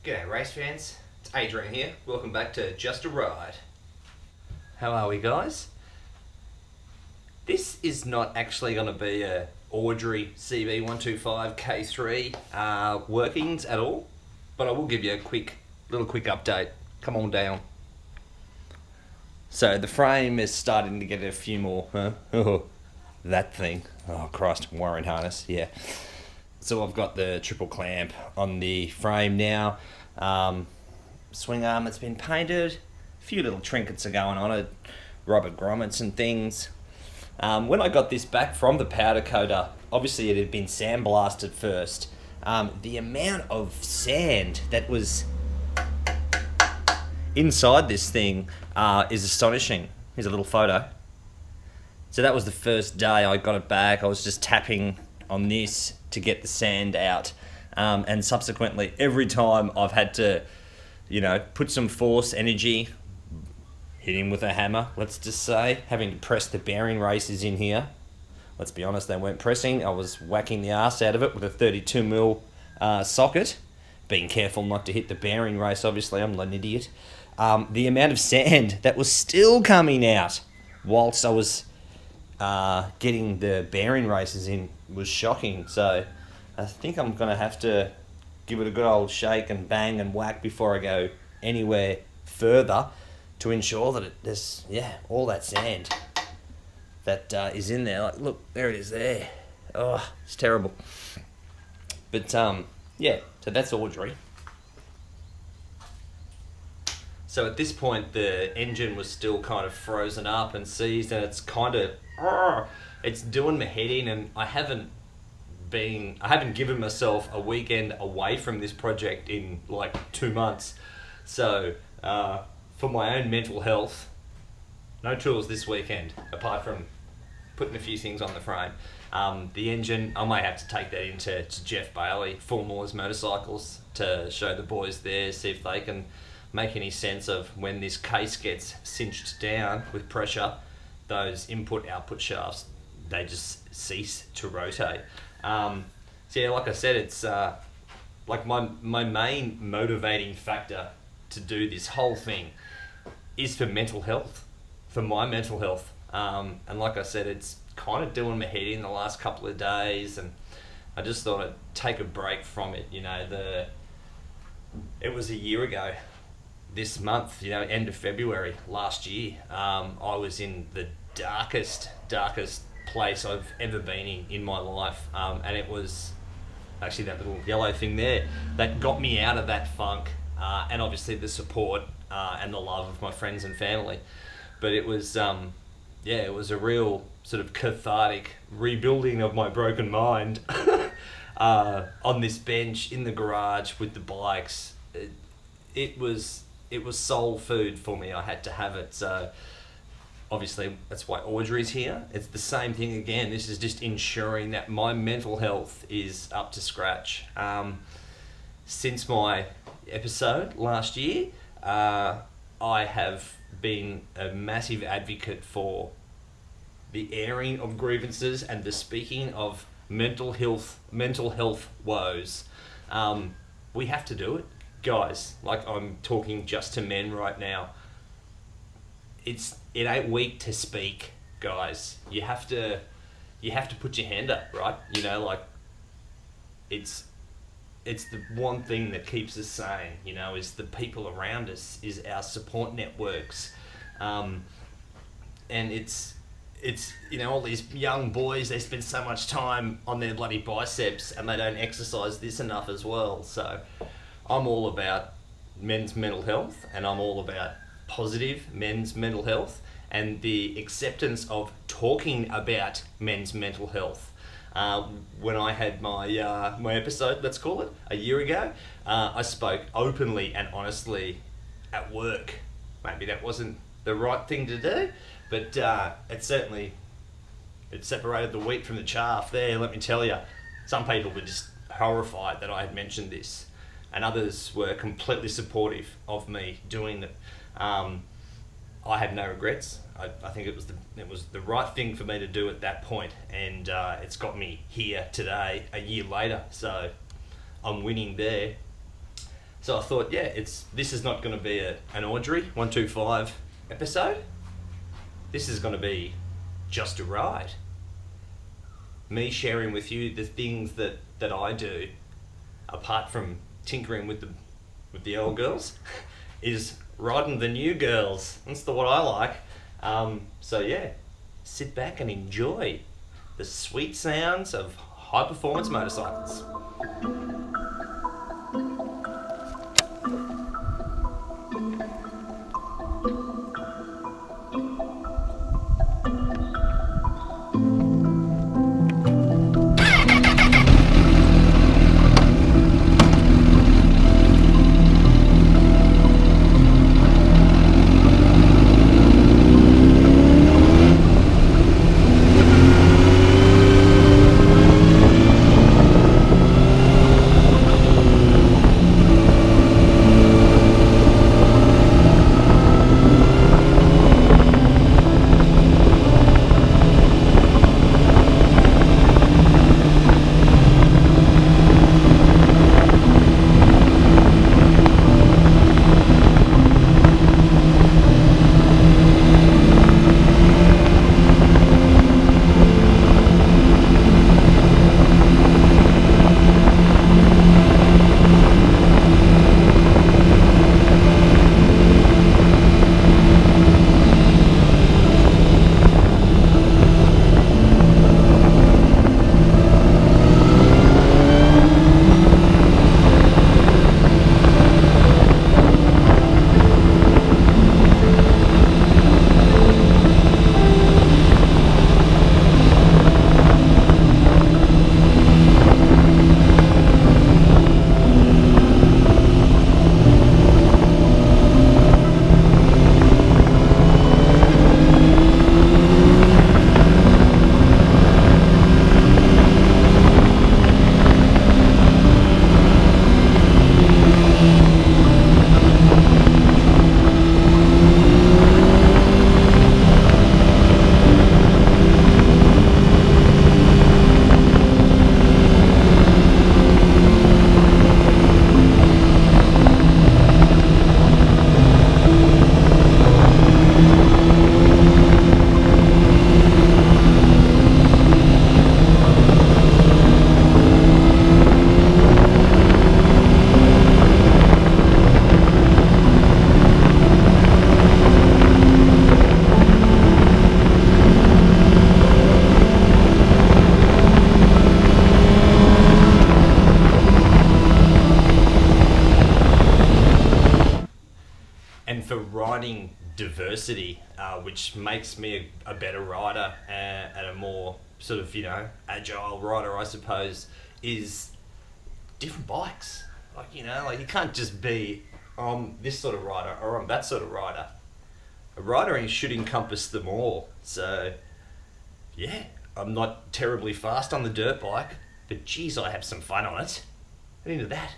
G'day race fans, it's Adrian here. Welcome back to Just a Ride. How are we guys? This is not actually going to be a Audrey CB125 K3 workings at all, but I will give you a quick update. Come on down. So the frame is starting to get a few more, that thing. Oh Christ, wiring harness, yeah. So I've got the triple clamp on the frame now. Swing arm that's been painted. A few little trinkets are going on it, rubber grommets and things. When I got this back from the powder coater, obviously it had been sandblasted first. The amount of sand that was inside this thing is astonishing. Here's a little photo. So that was the first day I got it back. I was just tapping on this to get the sand out, and subsequently every time I've had to, put some force, energy, hitting with a hammer, let's just say, having to press the bearing races in here. Let's be honest, they weren't pressing. I was whacking the arse out of it with a 32mm socket, being careful not to hit the bearing race, obviously, I'm not an idiot. The amount of sand that was still coming out whilst I was getting the bearing races in was shocking. So I think I'm going to have to give it a good old shake and bang and whack before I go anywhere further to ensure that there's all that sand that is in there. Like, look, there it is there. Oh, it's terrible. But so that's Audrey. So at this point, the engine was still kind of frozen up and seized, and it's kind of, it's doing my head in, and I haven't given myself a weekend away from this project in like 2 months. So for my own mental health, no tools this weekend, apart from putting a few things on the frame. The engine, I might have to take that into Jeff Bailey, Formula's Motorcycles, to show the boys there, see if they can make any sense of when this case gets cinched down with pressure, those input-output shafts, they just cease to rotate. So yeah, like I said, it's like my main motivating factor to do this whole thing is for mental health, for my mental health. And like I said, it's kind of doing my head in the last couple of days, and I just thought I'd take a break from it. It was a year ago this month, end of February last year. I was in the darkest place I've ever been in my life, and it was actually that little yellow thing there that got me out of that funk, and obviously the support and the love of my friends and family. But it was it was a real sort of cathartic rebuilding of my broken mind on this bench in the garage with the bikes. It was soul food for me. I had to have it. So obviously that's why Audrey's here. It's the same thing again. This is just ensuring that my mental health is up to scratch. Since my episode last year, I have been a massive advocate for the airing of grievances and the speaking of mental health woes. We have to do it, guys. Like, I'm talking just to men right now. It ain't weak to speak, guys. You have to put your hand up, right? It's the one thing that keeps us sane, is the people around us, is our support networks. And it's all these young boys, they spend so much time on their bloody biceps and they don't exercise this enough as well. So I'm all about men's mental health, and I'm all about positive men's mental health and the acceptance of talking about men's mental health. When I had my my episode, let's call it, a year ago, I spoke openly and honestly at work. Maybe that wasn't the right thing to do, but it separated the wheat from the chaff there, let me tell you. Some people were just horrified that I had mentioned this, and others were completely supportive of me doing it. I had no regrets. I think it was the right thing for me to do at that point, and it's got me here today, a year later. So I'm winning there. So I thought, yeah, this is not going to be an Audrey 125 episode. This is going to be just a ride. Me sharing with you the things that I do, apart from tinkering with the old girls, is riding the new girls. That's what I like. So yeah, sit back and enjoy the sweet sounds of high performance motorcycles. Diversity, which makes me a better rider and a more sort of, agile rider, I suppose, is different bikes. Like, you can't just be, I'm this sort of rider or I'm that sort of rider. A rider should encompass them all. So, yeah, I'm not terribly fast on the dirt bike, but geez, I have some fun on it. Get into that.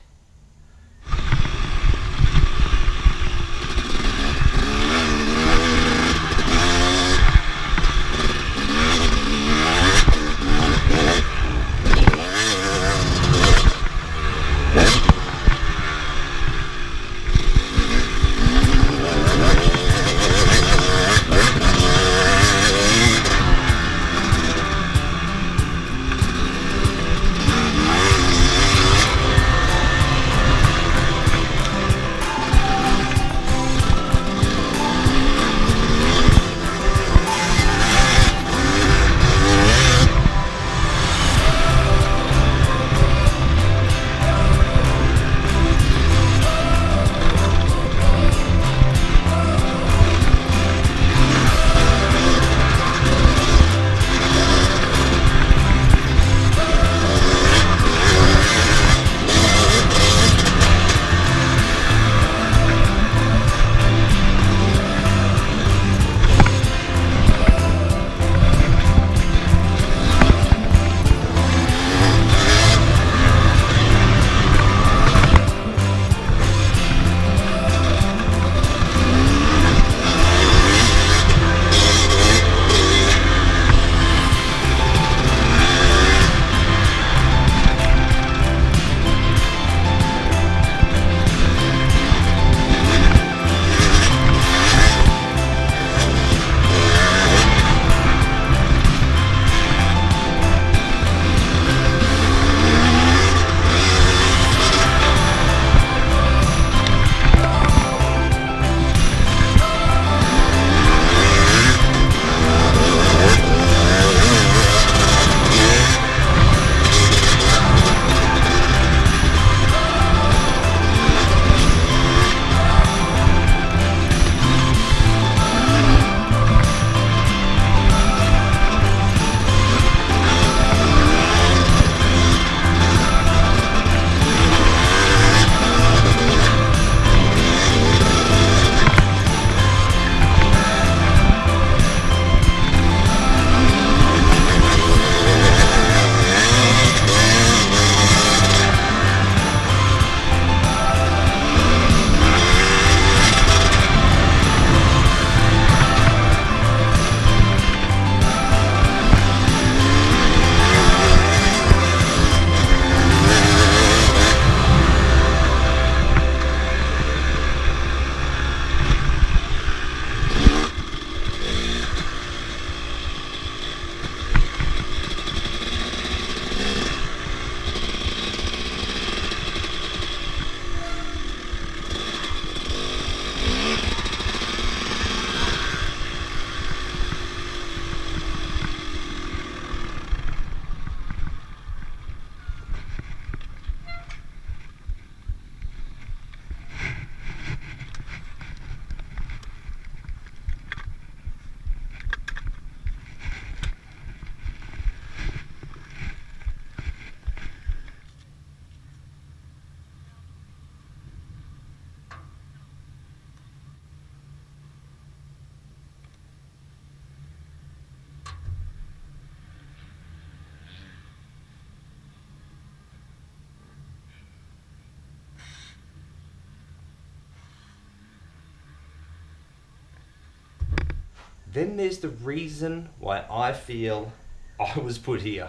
then there's the reason why I feel I was put here.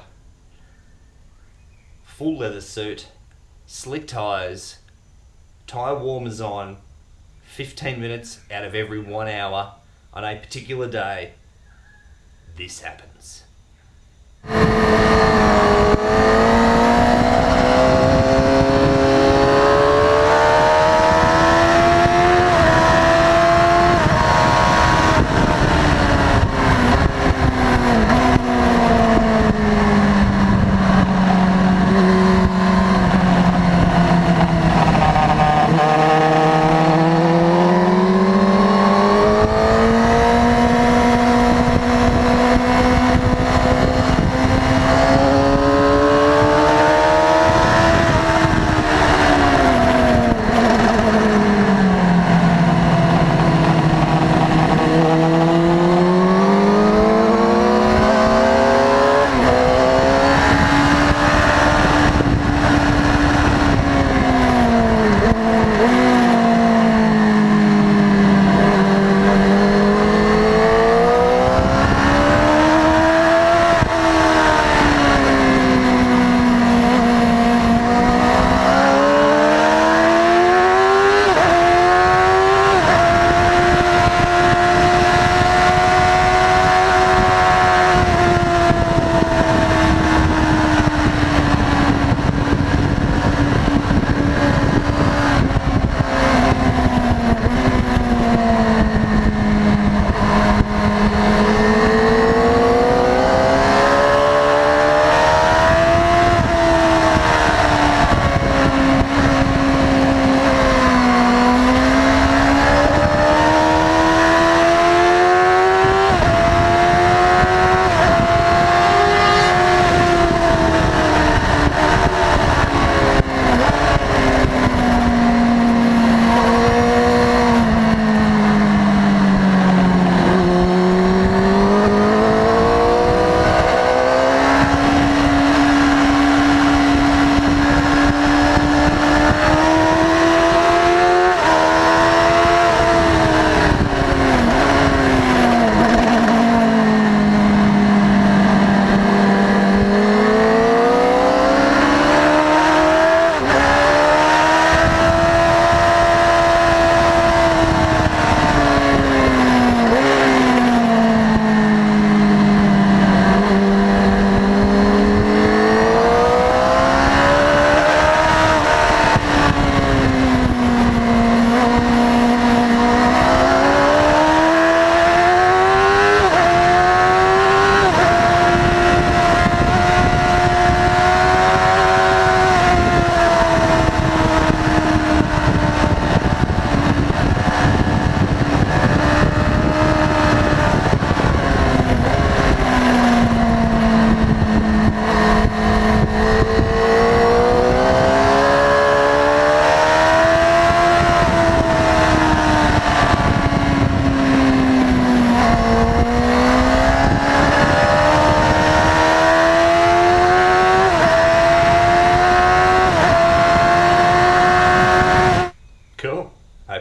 Full leather suit, slick tyres, tyre warmers on, 15 minutes out of every 1 hour on a particular day, this happens.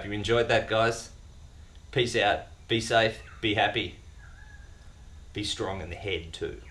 Hope you enjoyed that, guys. Peace out. Be safe. Be happy. Be strong in the head too.